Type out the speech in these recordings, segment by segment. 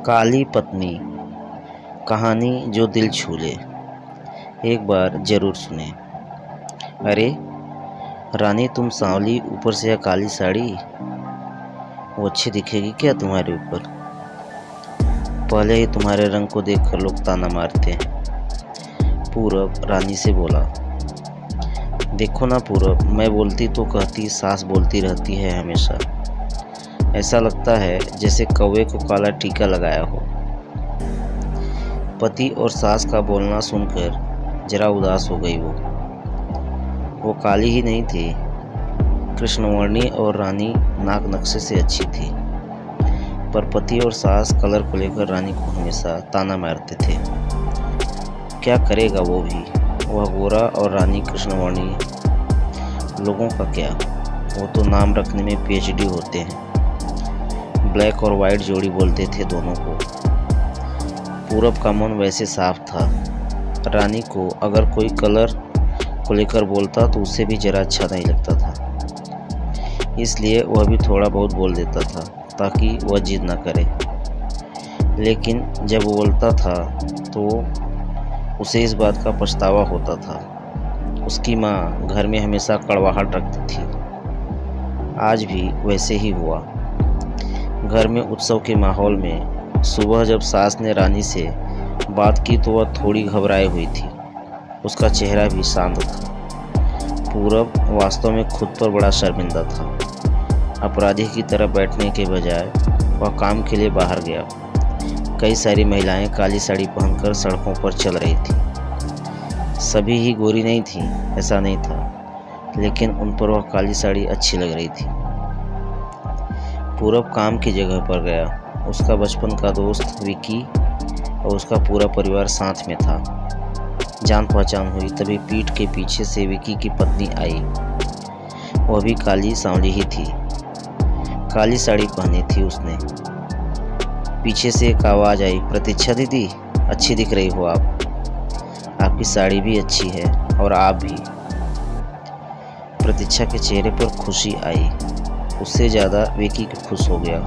काली पत्नी, कहानी जो दिल छू ले। एक बार जरूर सुने। अरे रानी, तुम सांवली, ऊपर से यह काली साड़ी, वो अच्छी दिखेगी क्या तुम्हारे ऊपर? पहले ही तुम्हारे रंग को देखकर लोग ताना मारते हैं। पूरब रानी से बोला, देखो ना पूरब, मैं बोलती तो कहती, सास बोलती रहती है हमेशा। ऐसा लगता है जैसे कौवे को काला टीका लगाया हो। पति और सास का बोलना सुनकर जरा उदास हो गई वो काली ही नहीं थी, कृष्णवर्णी और रानी नाक नक्शे से अच्छी थी। पर पति और सास कलर को लेकर रानी को हमेशा ताना मारते थे। क्या करेगा वो भी, वह गोरा और रानी कृष्णवर्णी। लोगों का क्या, वो तो नाम रखने में पीएचडी होते हैं। ब्लैक और वाइट जोड़ी बोलते थे दोनों को। पूरब का मन वैसे साफ था। रानी को अगर कोई कलर को लेकर बोलता तो उससे भी जरा अच्छा नहीं लगता था, इसलिए वह भी थोड़ा बहुत बोल देता था ताकि वह जिद न करे। लेकिन जब वो बोलता था तो उसे इस बात का पछतावा होता था। उसकी माँ घर में हमेशा कड़वाहट रखती थी। आज भी वैसे ही हुआ। घर में उत्सव के माहौल में सुबह जब सास ने रानी से बात की तो वह थोड़ी घबराई हुई थी। उसका चेहरा भी शांत था। पूरब वास्तव में खुद पर बड़ा शर्मिंदा था। अपराधी की तरह बैठने के बजाय वह काम के लिए बाहर गया। कई सारी महिलाएं काली साड़ी पहनकर सड़कों पर चल रही थी। सभी ही गोरी नहीं थी, ऐसा नहीं था, लेकिन उन पर वह काली साड़ी अच्छी लग रही थी। पूरब काम की जगह पर गया। उसका बचपन का दोस्त विकी और उसका पूरा परिवार साथ में था। जान पहचान हुई तभी पीठ के पीछे से विकी की पत्नी आई। वह भी काली सांवली ही थी। काली साड़ी पहनी थी उसने। पीछे से एक आवाज़ आई, प्रतीक्षा दीदी, अच्छी दिख रही हो आप। आपकी साड़ी भी अच्छी है और आप भी। प्रतीक्षा के चेहरे पर खुशी आई। उससे ज़्यादा विकी को खुश हो गया।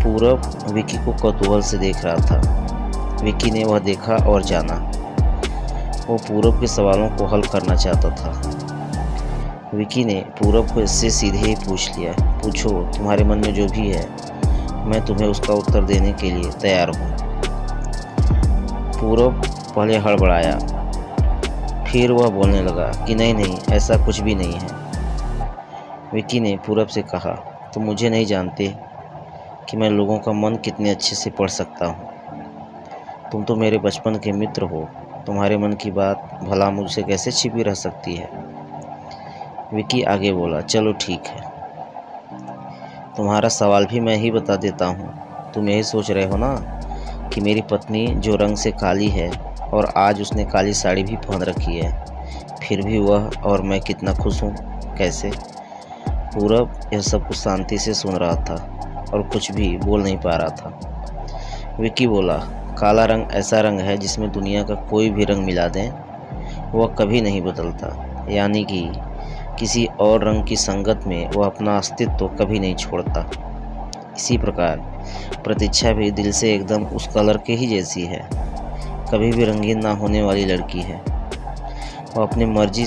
पूरब विकी को कौतूहल से देख रहा था। विकी ने वह देखा और जाना। वो पूरब के सवालों को हल करना चाहता था। विकी ने पूरब को इससे सीधे ही पूछ लिया, पूछो, तुम्हारे मन में जो भी है, मैं तुम्हें उसका उत्तर देने के लिए तैयार हूँ। पूरब पहले हड़बड़ाया, फिर वह बोलने लगा कि नहीं, ऐसा कुछ भी नहीं है। विकी ने पूरब से कहा, तुम मुझे नहीं जानते कि मैं लोगों का मन कितने अच्छे से पढ़ सकता हूँ। तुम तो मेरे बचपन के मित्र हो। तुम्हारे मन की बात भला मुझसे कैसे छिपी रह सकती है। विकी आगे बोला, चलो ठीक है, तुम्हारा सवाल भी मैं ही बता देता हूँ। तुम यही सोच रहे हो ना कि मेरी पत्नी जो रंग से काली है और आज उसने काली साड़ी भी पहन रखी है, फिर भी वह और मैं कितना खुश हूँ, कैसे? पूरब यह सब कुछ शांति से सुन रहा था और कुछ भी बोल नहीं पा रहा था। विकी बोला, काला रंग ऐसा रंग है जिसमें दुनिया का कोई भी रंग मिला दें वह कभी नहीं बदलता, यानी कि किसी और रंग की संगत में वह अपना अस्तित्व कभी नहीं छोड़ता। इसी प्रकार प्रतीक्षा भी दिल से एकदम उस कलर के ही जैसी है, कभी भी रंगीन ना होने वाली लड़की है। वह अपनी मर्जी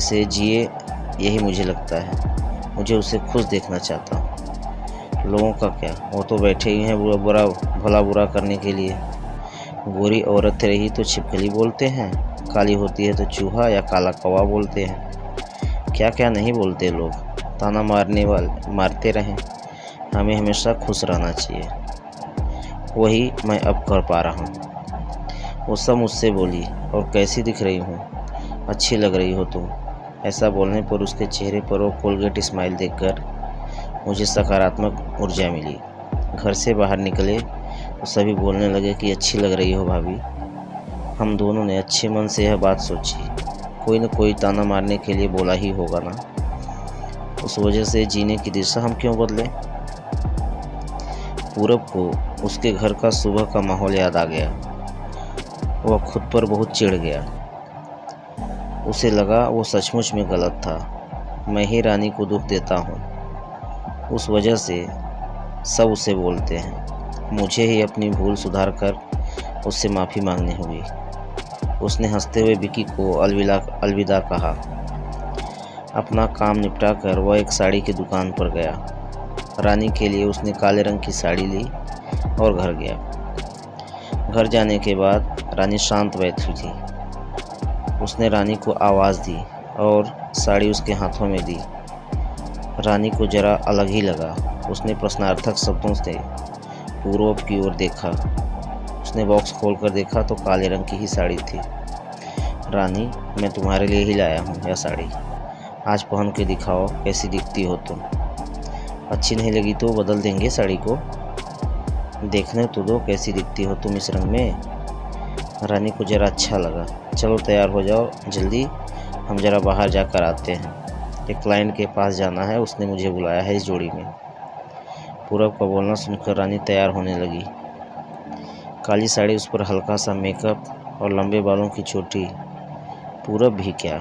से जिए, यही मुझे लगता है। मुझे उसे खुश देखना चाहता हूँ। लोगों का क्या, वो तो बैठे ही हैं भला बुरा करने के लिए। गोरी औरत रही तो छिपकली बोलते हैं, काली होती है तो चूहा या काला कौवा बोलते हैं। क्या क्या नहीं बोलते लोग। ताना मारते रहें, हमें हमेशा खुश रहना चाहिए। वही मैं अब कर पा रहा हूँ। वो सब मुझसे बोली, और कैसी दिख रही हूँ, अच्छी लग रही हो तुम। ऐसा बोलने पर उसके चेहरे पर वो कोलगेट स्माइल देखकर मुझे सकारात्मक ऊर्जा मिली। घर से बाहर निकले तो सभी बोलने लगे कि अच्छी लग रही हो भाभी। हम दोनों ने अच्छे मन से यह बात सोची, कोई न कोई ताना मारने के लिए बोला ही होगा ना। उस वजह से जीने की दिशा हम क्यों बदलें। पूरब को उसके घर का सुबह का माहौल याद आ गया। वह खुद पर बहुत चिढ़ गया। उसे लगा वो सचमुच में गलत था। मैं ही रानी को दुख देता हूँ, उस वजह से सब उसे बोलते हैं। मुझे ही अपनी भूल सुधार कर उससे माफ़ी मांगनी होगी। उसने हंसते हुए विकी को अलविदा कहा। अपना काम निपटा कर वह एक साड़ी की दुकान पर गया। रानी के लिए उसने काले रंग की साड़ी ली और घर गया। घर जाने के बाद रानी शांत बैठी थी। उसने रानी को आवाज़ दी और साड़ी उसके हाथों में दी। रानी को जरा अलग ही लगा। उसने प्रश्नार्थक शब्दों से पूर्व की ओर देखा। उसने बॉक्स खोलकर देखा तो काले रंग की ही साड़ी थी। रानी, मैं तुम्हारे लिए ही लाया हूँ यह साड़ी। आज पहन के दिखाओ कैसी दिखती हो तुम। अच्छी नहीं लगी तो बदल देंगे साड़ी को। देखने तो दो कैसी दिखती हो तुम इस रंग में। रानी को ज़रा अच्छा लगा। चलो तैयार हो जाओ जल्दी, हम ज़रा बाहर जाकर आते हैं। एक क्लाइंट के पास जाना है, उसने मुझे बुलाया है इस जोड़ी में। पूरब का बोलना सुनकर रानी तैयार होने लगी। काली साड़ी, उस पर हल्का सा मेकअप और लंबे बालों की चोटी। पूरब भी क्या,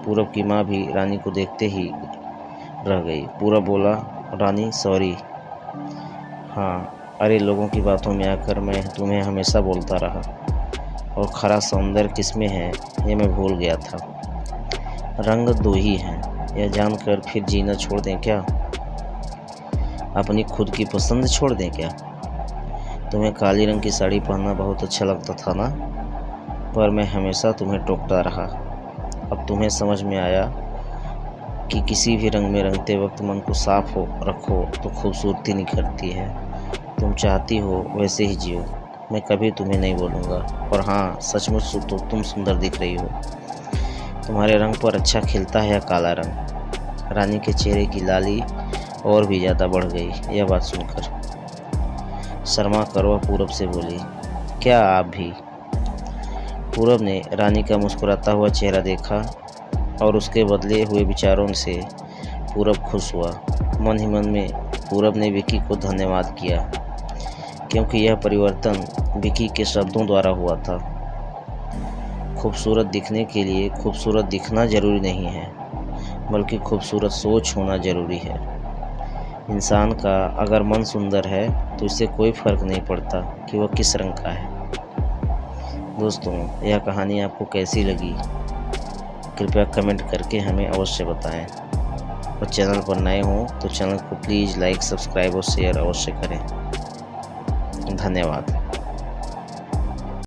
पूरब की माँ भी रानी को देखते ही रह गई। पूरब बोला, रानी सॉरी। हाँ, अरे लोगों की बातों में आकर मैं तुम्हें हमेशा बोलता रहा, और खरा सौंदर्य किसमें है ये मैं भूल गया था। रंग दो ही हैं, यह जानकर फिर जीना छोड़ दें क्या? अपनी खुद की पसंद छोड़ दें क्या? तुम्हें काली रंग की साड़ी पहनना बहुत अच्छा लगता था ना, पर मैं हमेशा तुम्हें टोकता रहा। अब तुम्हें समझ में आया कि किसी भी रंग में रंगते वक्त मन को साफ हो रखो तो खूबसूरती निखरती है। तुम चाहती हो वैसे ही जियो, मैं कभी तुम्हें नहीं बोलूँगा। और हाँ, सचमुच तो तुम सुंदर दिख रही हो। तुम्हारे रंग पर अच्छा खिलता है काला रंग। रानी के चेहरे की लाली और भी ज़्यादा बढ़ गई यह बात सुनकर। शर्मा कर वह पूरब से बोली, क्या आप भी? पूरब ने रानी का मुस्कुराता हुआ चेहरा देखा और उसके बदले हुए विचारों से पूरब खुश हुआ। मन ही मन में पूरब ने विकी को धन्यवाद किया, क्योंकि यह परिवर्तन विकी के शब्दों द्वारा हुआ था। खूबसूरत दिखने के लिए खूबसूरत दिखना जरूरी नहीं है, बल्कि खूबसूरत सोच होना जरूरी है। इंसान का अगर मन सुंदर है तो इससे कोई फर्क नहीं पड़ता कि वह किस रंग का है। दोस्तों, यह कहानी आपको कैसी लगी कृपया कमेंट करके हमें अवश्य बताएं। और चैनल पर नए हों तो चैनल को प्लीज़ लाइक, सब्सक्राइब और शेयर अवश्य करें। धन्यवाद।